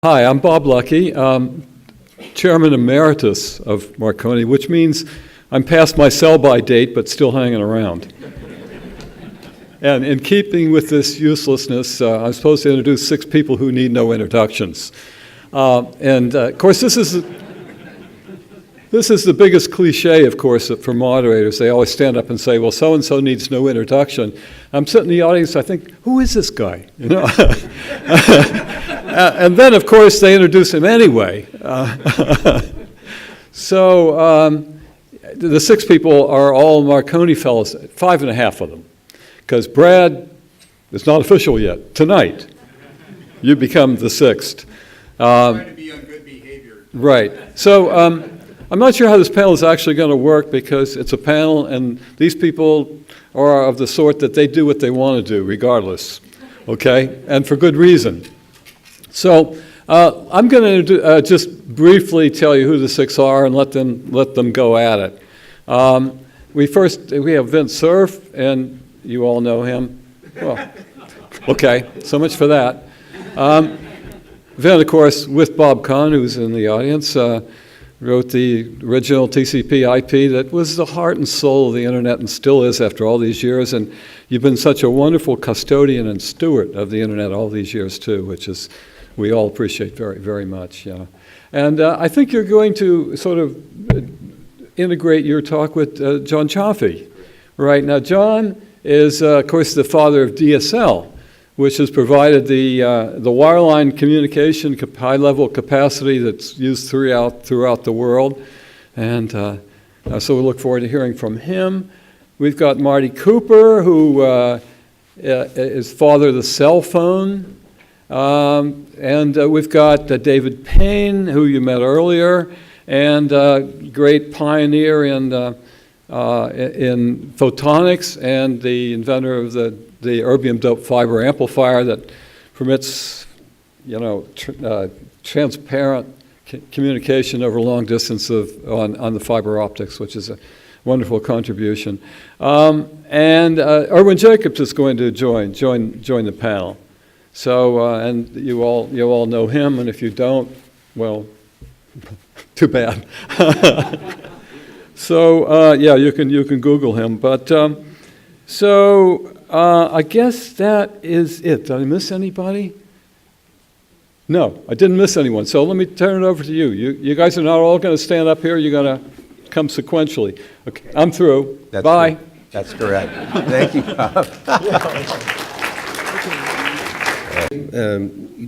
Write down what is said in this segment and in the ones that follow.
Hi, I'm Bob Lucky, Chairman Emeritus of Marconi, which means I'm past my sell-by date but still hanging around. And in keeping with this uselessness, I'm supposed to introduce 6 people who need no introductions. Of course, this is the biggest cliche, of course, for moderators. They always stand up and say, well, so-and-so needs no introduction. I'm sitting in the audience, I think, who is this guy? You know? And then, of course, they introduce him anyway. The 6 people are all Marconi fellows, 5.5 of them, because Brad is not official yet. Tonight, you become the 6th. Trying to be on good behavior. Right. So I'm not sure how this panel is actually going to work because it's a panel, and these people are of the sort that they do what they want to do, regardless. Okay, and for good reason. So I'm going to just briefly tell you who the 6 are and let them go at it. We have Vint Cerf, and you all know him. Well, okay, so much for that. Vint, of course, with Bob Kahn, who's in the audience, wrote the original TCP/IP that was the heart and soul of the internet and still is after all these years. And you've been such a wonderful custodian and steward of the internet all these years too, which is we all appreciate very, very much. Yeah. And I think you're going to sort of integrate your talk with John Chaffee. Right now, John is, of course, the father of DSL, which has provided the wireline communication high-level capacity that's used throughout the world. And so we look forward to hearing from him. We've got Marty Cooper, who is father of the cell phone. And we've got David Payne, who you met earlier, and great pioneer in photonics and the inventor of the erbium-doped fiber amplifier that permits, transparent communication over long distance on the fiber optics, which is a wonderful contribution. And Erwin Jacobs is going to join the panel. So, and you all know him, and if you don't, well, too bad. So, yeah, you can Google him. But I guess that is it. Did I miss anybody? No, I didn't miss anyone. So let me turn it over to you. You guys are not all going to stand up here. You're going to come sequentially. Okay, I'm through. Bye. Correct. That's correct. Thank you, Bob.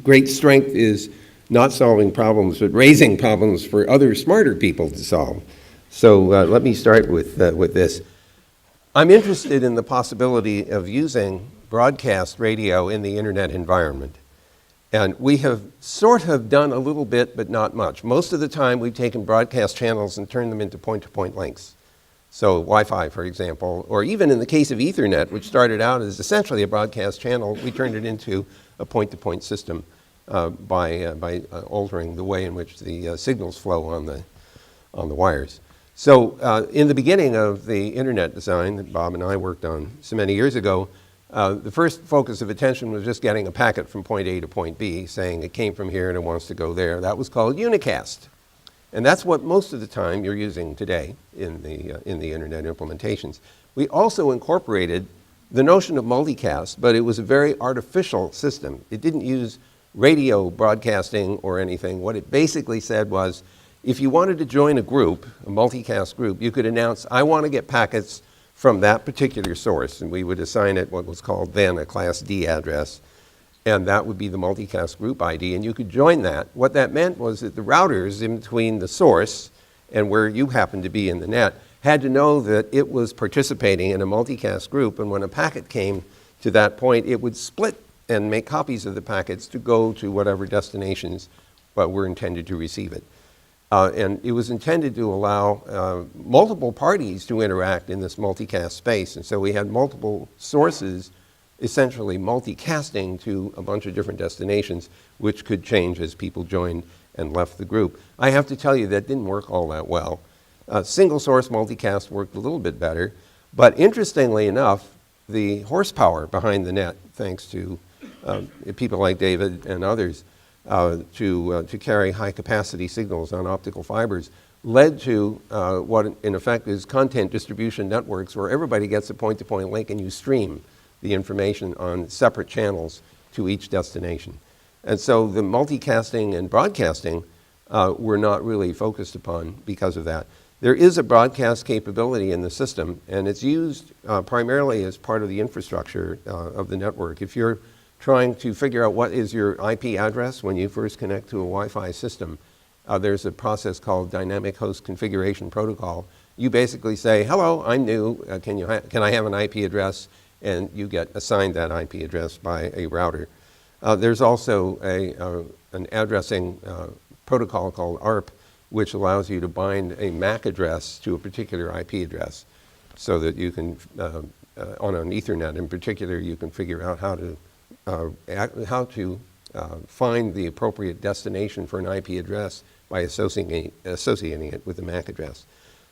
Great strength is not solving problems, but raising problems for other smarter people to solve. So let me start with this. I'm interested in the possibility of using broadcast radio in the internet environment. And we have sort of done a little bit, but not much. Most of the time, we've taken broadcast channels and turned them into point-to-point links. So Wi-Fi, for example, or even in the case of Ethernet, which started out as essentially a broadcast channel, we turned it into a point-to-point system by altering the way in which the signals flow on the wires. So in the beginning of the internet design that Bob and I worked on so many years ago, the first focus of attention was just getting a packet from point A to point B, saying it came from here and it wants to go there. That was called unicast. And that's what most of the time you're using today in the internet implementations. We also incorporated the notion of multicast, but it was a very artificial system. It didn't use radio broadcasting or anything. What it basically said was, if you wanted to join a group, a multicast group, you could announce, I want to get packets from that particular source, and we would assign it what was called then a Class D address, and that would be the multicast group ID, and you could join that. What that meant was that the routers in between the source and where you happened to be in the net had to know that it was participating in a multicast group, and when a packet came to that point, it would split and make copies of the packets to go to whatever destinations were intended to receive it. And it was intended to allow multiple parties to interact in this multicast space. And so we had multiple sources essentially multicasting to a bunch of different destinations, which could change as people joined and left the group. I have to tell you that didn't work all that well. Single source multicast worked a little bit better. But interestingly enough, the horsepower behind the net, thanks to people like David and others, to carry high-capacity signals on optical fibers led to what in effect is content distribution networks where everybody gets a point-to-point link and you stream the information on separate channels to each destination. And so the multicasting and broadcasting were not really focused upon because of that. There is a broadcast capability in the system, and it's used primarily as part of the infrastructure of the network. If you're trying to figure out what is your IP address when you first connect to a Wi-Fi system, there's a process called Dynamic Host Configuration Protocol. You basically say, hello, I'm new, can I have an IP address? And you get assigned that IP address by a router. There's also an addressing protocol called ARP, which allows you to bind a MAC address to a particular IP address so that you can, on an Ethernet in particular, you can figure out how to find the appropriate destination for an IP address by associating it with the MAC address.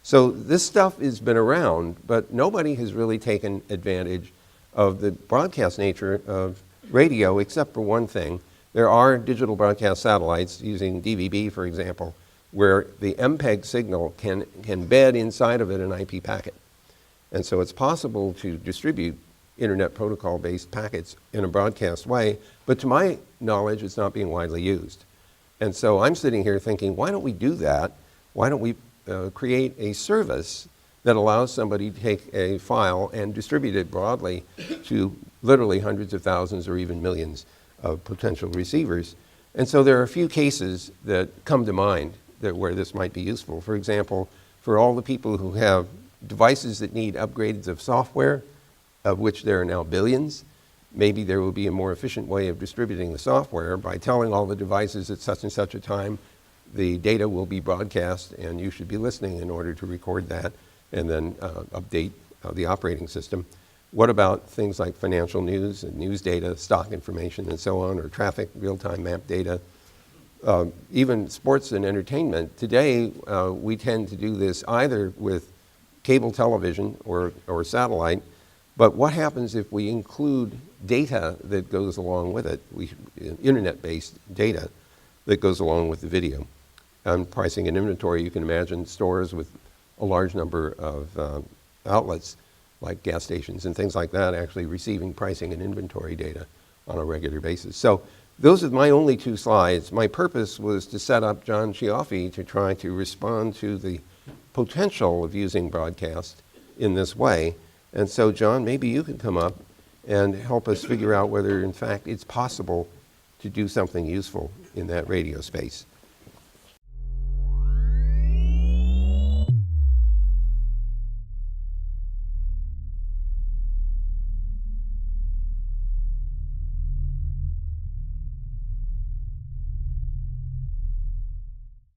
So this stuff has been around, but nobody has really taken advantage of the broadcast nature of radio, except for one thing. There are digital broadcast satellites using DVB, for example, where the MPEG signal can embed inside of it an IP packet. And so it's possible to distribute Internet Protocol-based packets in a broadcast way, but to my knowledge, it's not being widely used. And so I'm sitting here thinking, why don't we do that? Why don't we create a service that allows somebody to take a file and distribute it broadly to literally hundreds of thousands or even millions of potential receivers? And so there are a few cases that come to mind where this might be useful. For example, for all the people who have devices that need upgrades of software, of which there are now billions, maybe there will be a more efficient way of distributing the software by telling all the devices at such and such a time the data will be broadcast and you should be listening in order to record that and then update the operating system. What about things like financial news and news data, stock information and so on, or traffic, real-time map data? Even sports and entertainment. Today, we tend to do this either with cable television or satellite, but what happens if we include data that goes along with it, internet-based data that goes along with the video? On pricing and inventory, you can imagine stores with a large number of outlets, like gas stations and things like that, actually receiving pricing and inventory data on a regular basis. So those are my only two slides. My purpose was to set up John Chiaffi to try to respond to the potential of using broadcast in this way. And so, John, maybe you could come up and help us figure out whether, in fact, it's possible to do something useful in that radio space.